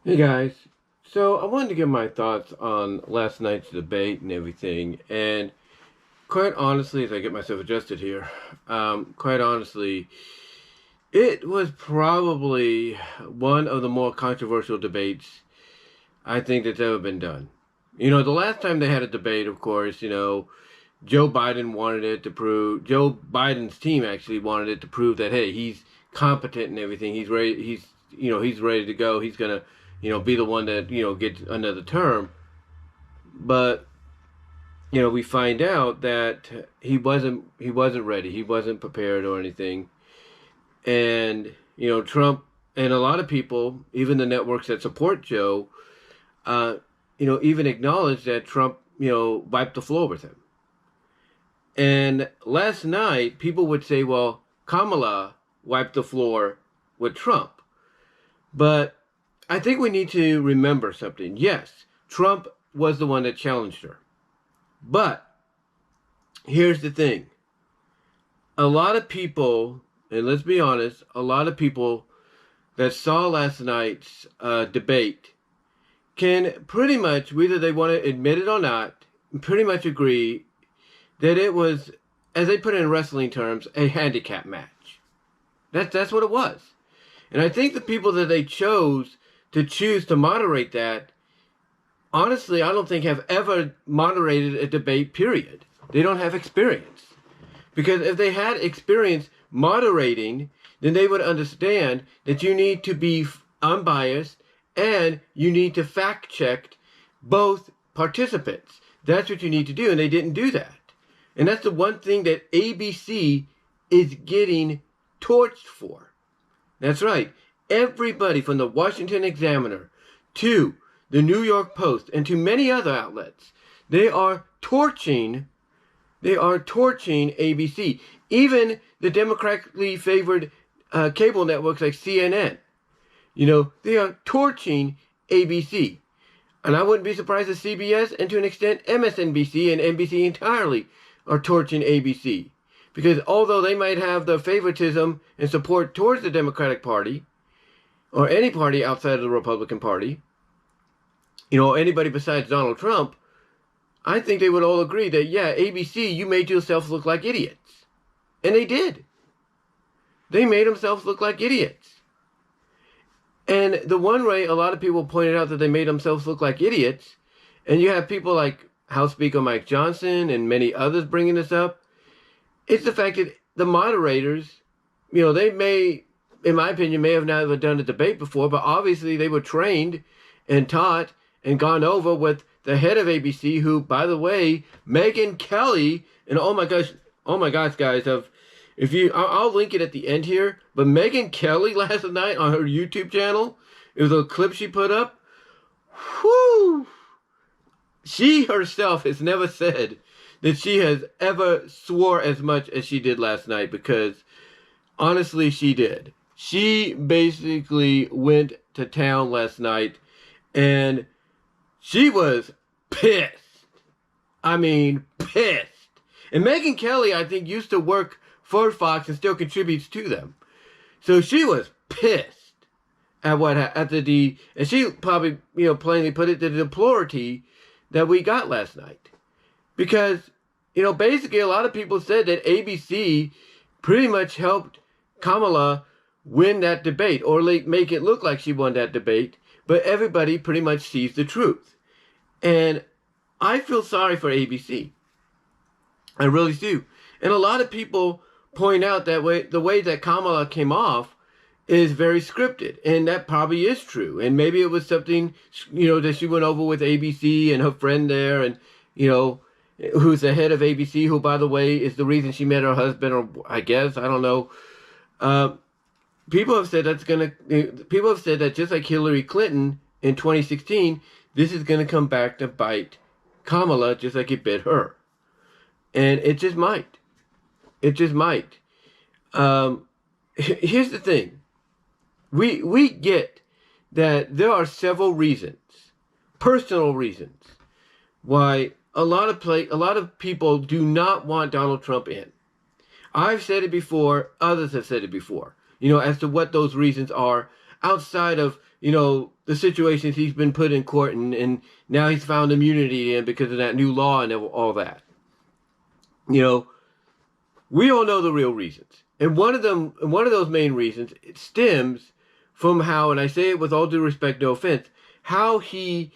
Hey guys, so I wanted to give my thoughts on last night's debate and everything, and quite honestly, as I get myself adjusted here, quite honestly, it was probably one of the more controversial debates I think that's ever been done. The last time they had a debate, of course, Joe Biden's team actually wanted it to prove that, hey, he's competent and everything. He's ready. He's ready to go. He's gonna, be the one that gets another term. But we find out that he wasn't ready. He wasn't prepared or anything. And Trump and a lot of people, even the networks that support Joe, uh, even acknowledge that Trump, wiped the floor with him. And last night, people would say, well, Kamala wiped the floor with Trump. But I think we need to remember something. Yes, Trump was the one that challenged her. But here's the thing. A lot of people, and let's be honest, a lot of people that saw last night's debate can pretty much, whether they want to admit it or not, pretty much agree that it was, as they put it in wrestling terms, a handicap match. That's what it was. And I think the people that they chose to moderate that, honestly, I don't think have ever moderated a debate, period. They don't have experience. Because if they had experience moderating, then they would understand that you need to be unbiased and you need to fact check both participants. That's what you need to do, and they didn't do that. And that's the one thing that ABC is getting torched for. That's right. Everybody from the Washington Examiner to the New York Post and to many other outlets, they are torching ABC. Even the democratically favored cable networks like CNN, they are torching ABC. And I wouldn't be surprised if CBS and to an extent MSNBC and NBC entirely are torching ABC. Because although they might have the favoritism and support towards the Democratic Party, or any party outside of the Republican Party, anybody besides Donald Trump, I think they would all agree that, yeah, ABC, you made yourselves look like idiots. And they did. They made themselves look like idiots. And the one way a lot of people pointed out that they made themselves look like idiots, and you have people like House Speaker Mike Johnson and many others bringing this up, it's the fact that the moderators, they may, in my opinion, may have never done a debate before, but obviously they were trained and taught and gone over with the head of ABC, who, by the way, Megyn Kelly, and oh my gosh, guys, I'll link it at the end here, but Megyn Kelly last night on her YouTube channel, it was a clip she put up. Whoo! She herself has never said that she has ever swore as much as she did last night, because honestly, she did. She basically went to town last night and she was pissed. I mean, pissed. And Megyn Kelly, I think, used to work for Fox and still contributes to them. So she was pissed at and she probably, plainly put it, the deplority that we got last night. Because, basically a lot of people said that ABC pretty much helped Kamala win that debate, or make it look like she won that debate, but everybody pretty much sees the truth. And I feel sorry for ABC. I really do. And a lot of people point out that the way that Kamala came off is very scripted, and that probably is true. And maybe it was something, that she went over with ABC and her friend there, and, who's the head of ABC, who, by the way, is the reason she met her husband, or I guess, I don't know. People have said that just like Hillary Clinton in 2016, this is going to come back to bite Kamala just like it bit her. And it just might. It just might. Here's the thing. We get that there are several reasons, personal reasons, why a lot of people do not want Donald Trump in. I've said it before. Others have said it before. As to what those reasons are. outside of, the situations he's been put in court and now he's found immunity in because of that new law and all that. We all know the real reasons. And one of those main reasons, it stems from how, and I say it with all due respect, no offense, how he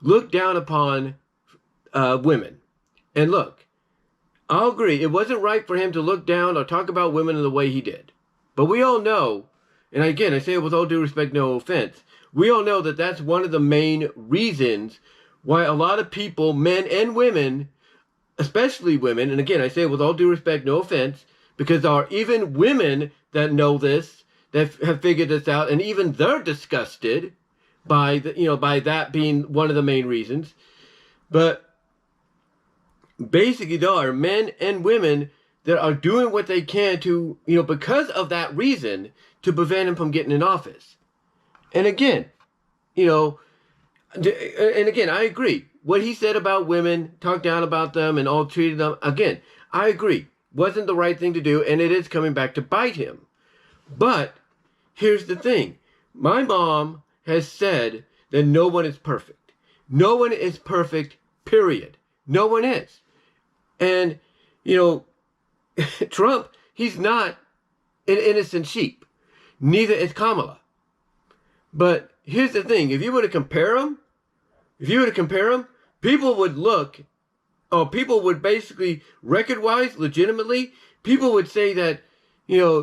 looked down upon women. And look, I'll agree, it wasn't right for him to look down or talk about women in the way he did. But we all know, and again, I say it with all due respect, no offense, we all know that that's one of the main reasons why a lot of people, men and women, especially women, and again, I say it with all due respect, no offense, because there are even women that know this, that have figured this out, and even they're disgusted by by that being one of the main reasons. But basically, there are men and women that are doing what they can to, because of that reason, to prevent him from getting in office. And again, I agree. What he said about women, talked down about them and all treated them, again, I agree. Wasn't the right thing to do, and it is coming back to bite him. But here's the thing. My mom has said that no one is perfect. No one is perfect, period. No one is. And, Trump, he's not an innocent sheep. Neither is Kamala. But here's the thing. If you were to compare them, people would basically, record-wise, legitimately, people would say that,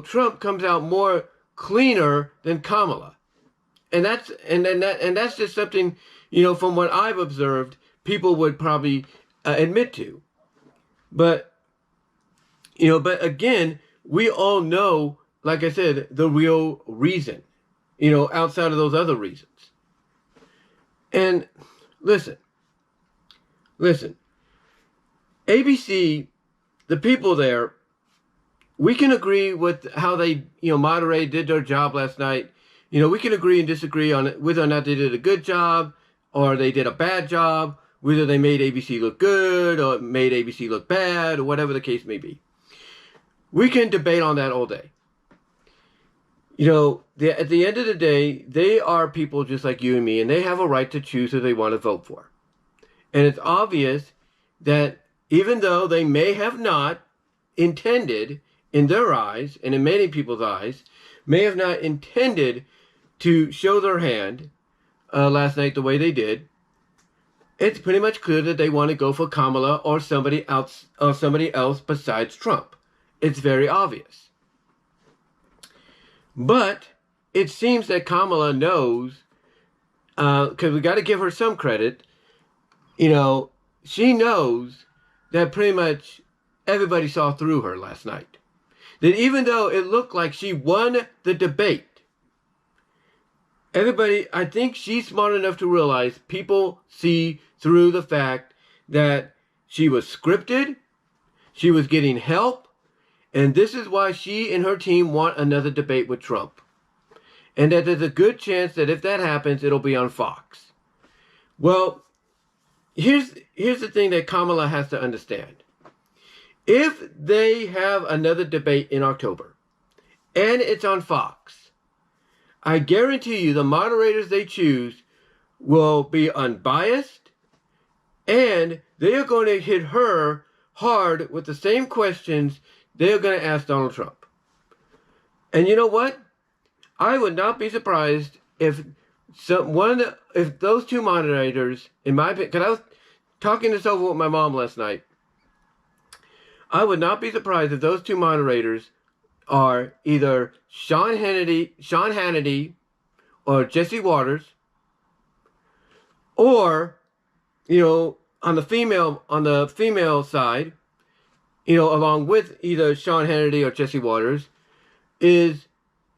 Trump comes out more cleaner than Kamala. And that's just something, from what I've observed, people would probably admit to. But again, we all know, like I said, the real reason, outside of those other reasons. And listen, ABC, the people there, we can agree with how they, moderated, did their job last night. We can agree and disagree on whether or not they did a good job or they did a bad job, whether they made ABC look good or made ABC look bad or whatever the case may be. We can debate on that all day. At the end of the day, they are people just like you and me, and they have a right to choose who they want to vote for. And it's obvious that even though they may have not intended, in their eyes, and in many people's eyes, may have not intended to show their hand last night the way they did, it's pretty much clear that they want to go for Kamala or somebody else besides Trump. It's very obvious. But it seems that Kamala knows, because we got to give her some credit, she knows that pretty much everybody saw through her last night. That even though it looked like she won the debate, I think she's smart enough to realize people see through the fact that she was scripted, she was getting help, and this is why she and her team want another debate with Trump. And that there's a good chance that if that happens, it'll be on Fox. Well, here's the thing that Kamala has to understand. If they have another debate in October, and it's on Fox, I guarantee you the moderators they choose will be unbiased, and they are going to hit her hard with the same questions they're going to ask Donald Trump. And you know what? I would not be surprised if those two moderators, in my opinion, because I was talking this over with my mom last night, I would not be surprised if those two moderators are either Sean Hannity or Jesse Waters, or, on the female side, along with either Sean Hannity or Jesse Waters, is,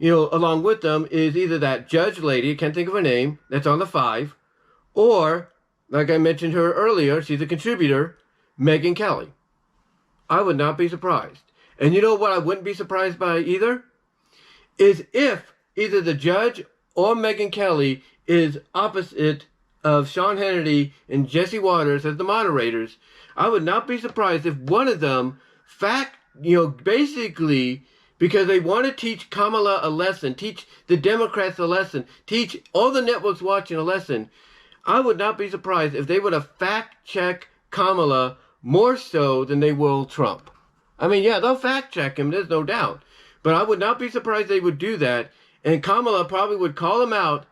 along with them is either that judge lady, I can't think of her name, that's on the 5, or, like I mentioned her earlier, she's a contributor, Megyn Kelly. I would not be surprised. And you know what I wouldn't be surprised by either? Is if either the judge or Megyn Kelly is opposite of Sean Hannity and Jesse Waters as the moderators. I would not be surprised if one of them basically because they want to teach Kamala a lesson, teach the Democrats a lesson, teach all the networks watching a lesson. I would not be surprised if they would have fact-checked Kamala more so than they will Trump. I mean, yeah, they'll fact-check him, there's no doubt. But I would not be surprised they would do that. And Kamala probably would call him out.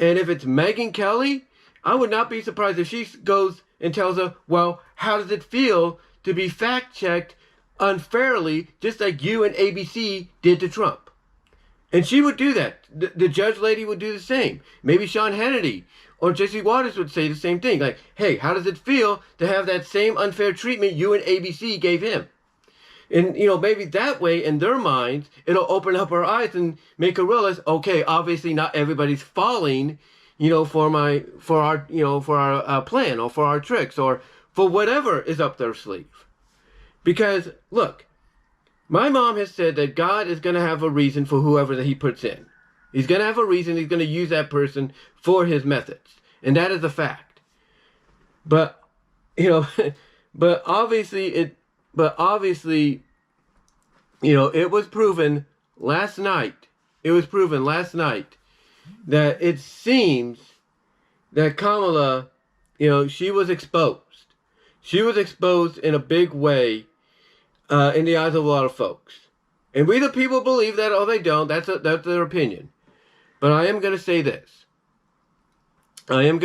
And if it's Megyn Kelly, I would not be surprised if she goes and tells her, well, how does it feel to be fact-checked unfairly, just like you and ABC did to Trump? And she would do that. The judge lady would do the same. Maybe Sean Hannity or Jesse Waters would say the same thing. Like, hey, how does it feel to have that same unfair treatment you and ABC gave him? And, maybe that way, in their minds, it'll open up our eyes and make her realize, okay, obviously not everybody's falling, for our plan or for our tricks or for whatever is up their sleeve. Because, look, my mom has said that God is going to have a reason for whoever that he puts in. He's going to have a reason. He's going to use that person for his methods. And that is a fact. But, but obviously, it was proven last night. That it seems that Kamala, she was exposed. She was exposed in a big way in the eyes of a lot of folks. And we the people believe that, or they don't. That's their opinion. But I am going to say this. If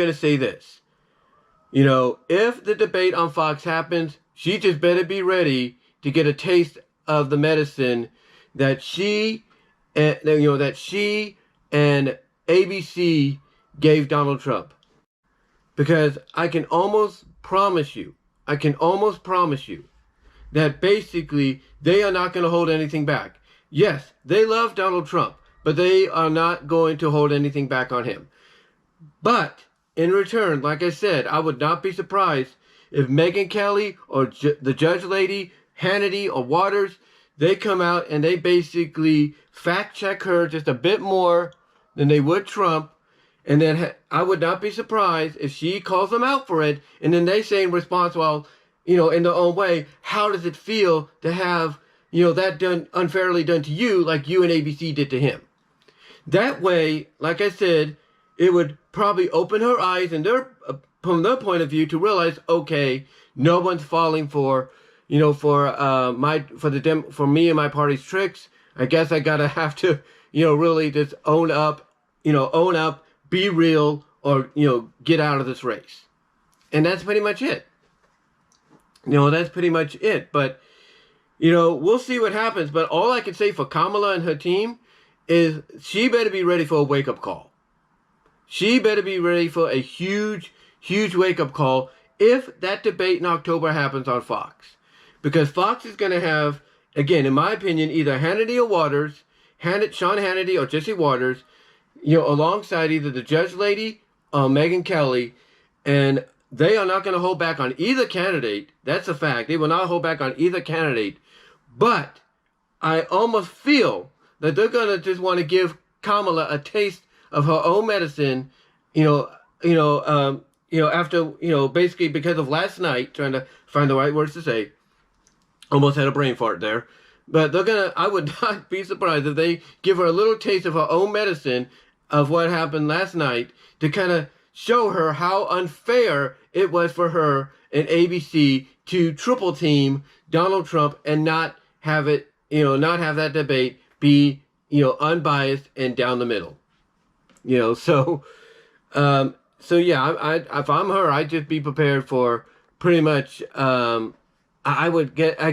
the debate on Fox happens, she just better be ready to get a taste of the medicine that she and ABC gave Donald Trump. Because I can almost promise you that basically they are not going to hold anything back. Yes, they love Donald Trump, but they are not going to hold anything back on him. But in return, like I said, I would not be surprised if Megyn Kelly or the judge lady, Hannity or Waters, they come out and they basically fact check her just a bit more than they would Trump. And then I would not be surprised if she calls them out for it. And then they say in response, well, in their own way, how does it feel to have, that done unfairly done to you like you and ABC did to him? That way, like I said, it would probably open her eyes and from their point of view to realize, okay, no one's falling for me and my party's tricks. I guess I gotta have to, really just own up, be real, or, get out of this race. And that's pretty much it. But, we'll see what happens. But all I can say for Kamala and her team is she better be ready for a wake-up call. She better be ready for a huge, huge wake-up call if that debate in October happens on Fox. Because Fox is going to have, again, in my opinion, either Hannity or Waters, Sean Hannity or Jesse Waters, alongside either the judge lady or Megyn Kelly, and they are not going to hold back on either candidate. That's a fact. They will not hold back on either candidate. But I almost feel that they're going to just want to give Kamala a taste of her own medicine, after, basically because of last night, trying to find the right words to say, almost had a brain fart there. But I would not be surprised if they give her a little taste of her own medicine of what happened last night to kind of show her how unfair it was for her and ABC to triple team Donald Trump and not have it, not have that debate be, unbiased and down the middle. So yeah, if I'm her, I'd just be prepared for pretty much, I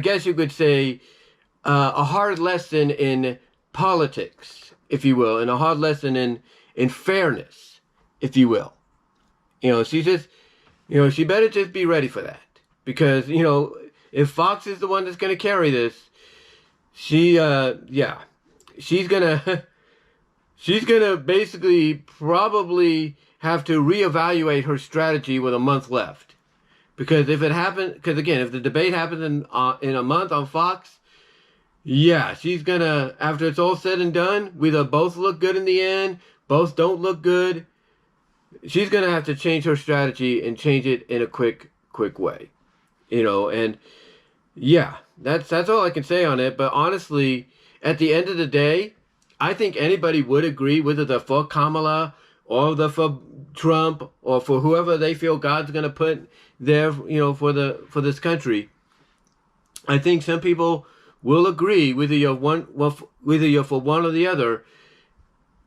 guess you could say, a hard lesson in politics, if you will, and a hard lesson in fairness, if you will. She better just be ready for that. Because, if Fox is the one that's going to carry this, she's going to basically probably have to reevaluate her strategy with a month left. Because if the debate happens in a month on Fox, yeah, she's going to, after it's all said and done, we either both look good in the end, both don't look good, she's going to have to change her strategy and change it in a quick way. And yeah, that's all I can say on it. But honestly, at the end of the day, I think anybody would agree, whether they're for Kamala or they're for Trump or for whoever they feel God's going to put there, for this country. I think some people will agree, whether you're for one or the other.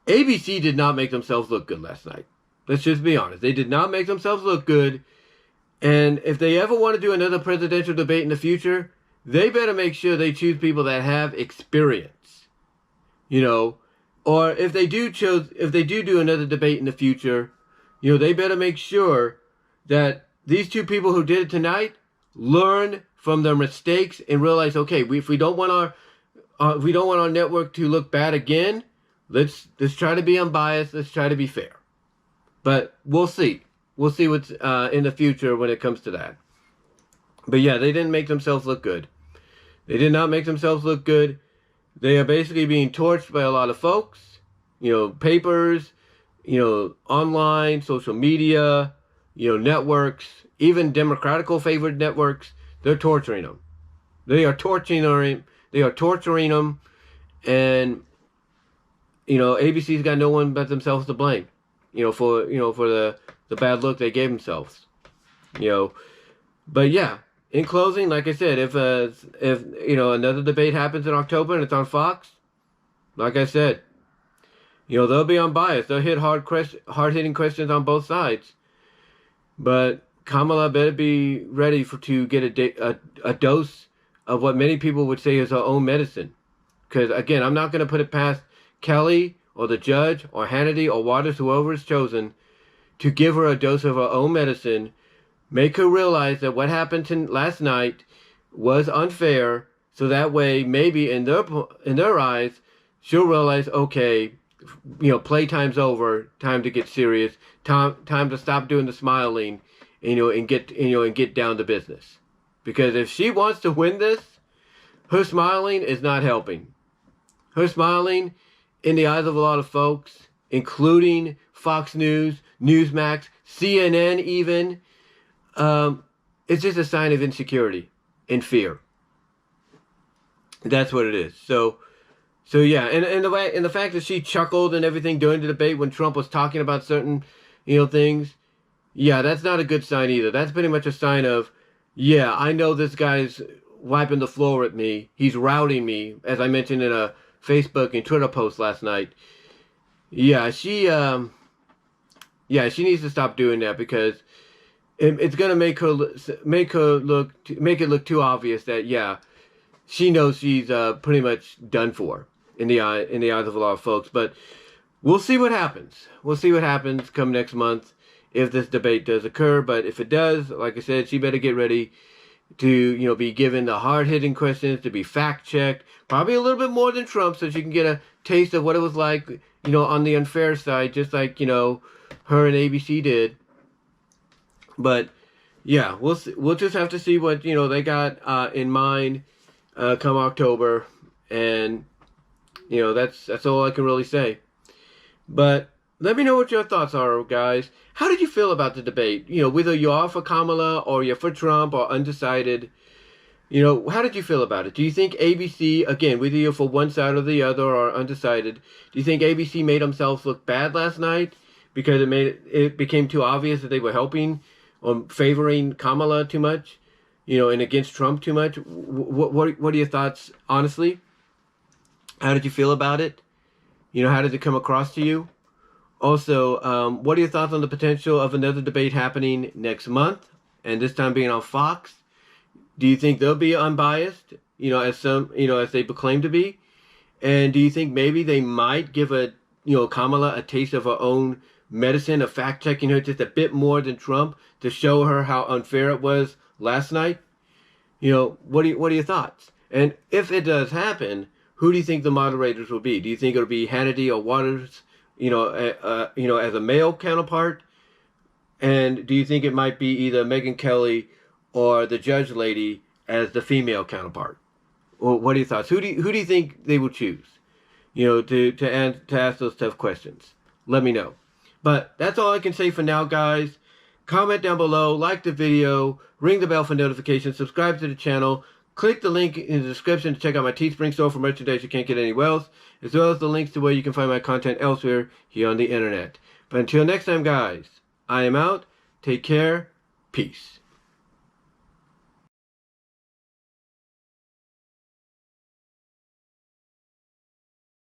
ABC did not make themselves look good last night. Let's just be honest. They did not make themselves look good. And if they ever want to do another presidential debate in the future, they better make sure they choose people that have experience. Or if they do do another debate in the future, they better make sure that these two people who did it tonight learn from their mistakes and realize, okay, if we don't want our network to look bad again, let's try to be unbiased. Let's try to be fair. But we'll see. We'll see what's in the future when it comes to that. But yeah, they didn't make themselves look good. They did not make themselves look good. They are basically being torched by a lot of folks, papers, online, social media, networks, even Democratical favored networks. They're torturing them. They are torturing them. And, ABC's got no one but themselves to blame, for the bad look they gave themselves, But yeah, in closing, like I said, if another debate happens in October and it's on Fox, like I said, they'll be unbiased. They'll hit hard-hitting questions on both sides. But Kamala better be ready to get a dose of what many people would say is her own medicine. Because, again, I'm not going to put it past Kelly or the judge or Hannity or Waters, whoever is chosen, to give her a dose of her own medicine, make her realize that what happened last night was unfair, so that way maybe in their eyes, she'll realize, okay, playtime's over, time to get serious, time to stop doing the smiling, and get down to business. Because if she wants to win this, her smiling is not helping. Her smiling, in the eyes of a lot of folks, including Fox News, Newsmax, CNN even, it's just a sign of insecurity and fear. That's what it is. So yeah, and the fact that she chuckled and everything during the debate when Trump was talking about certain, things, yeah, that's not a good sign either. That's pretty much a sign of, yeah, I know this guy's wiping the floor at me. He's routing me, as I mentioned in a Facebook and Twitter post last night. Yeah, she needs to stop doing that, because it's gonna make it look too obvious that, yeah, she knows she's pretty much done for in the eyes of a lot of folks. But we'll see what happens. We'll see what happens come next month if this debate does occur. But if it does, like I said, she better get ready to be given the hard-hitting questions, to be fact-checked, probably a little bit more than Trump, so she can get a taste of what it was like, on the unfair side, just like, her and ABC did. But yeah, we'll just have to see what they got in mind come October, and that's all I can really say. But let me know what your thoughts are, guys. How did you feel about the debate? Whether you are for Kamala or you're for Trump or undecided, how did you feel about it? Do you think ABC, again, whether you're for one side or the other or undecided, do you think ABC made themselves look bad last night because it became too obvious that they were helping or favoring Kamala too much, and against Trump too much? What are your thoughts, honestly? How did you feel about it? How did it come across to you? Also, what are your thoughts on the potential of another debate happening next month, and this time being on Fox? Do you think they'll be unbiased, as they proclaim to be? And do you think maybe they might give Kamala a taste of her own medicine, of fact-checking her just a bit more than Trump to show her how unfair it was last night? What are your thoughts? And if it does happen, who do you think the moderators will be? Do you think it'll be Hannity or Waters, as a male counterpart? And do you think it might be either Megyn Kelly or the judge lady as the female counterpart? Well, what are your thoughts? Who do you think they will choose? To ask those tough questions. Let me know. But that's all I can say for now, guys. Comment down below, like the video, ring the bell for notifications, subscribe to the channel, Click the link in the description to check out my Teespring store for merchandise you can't get anywhere else, as well as the links to where you can find my content elsewhere here on the internet. But until next time, guys, I am out. Take care. Peace.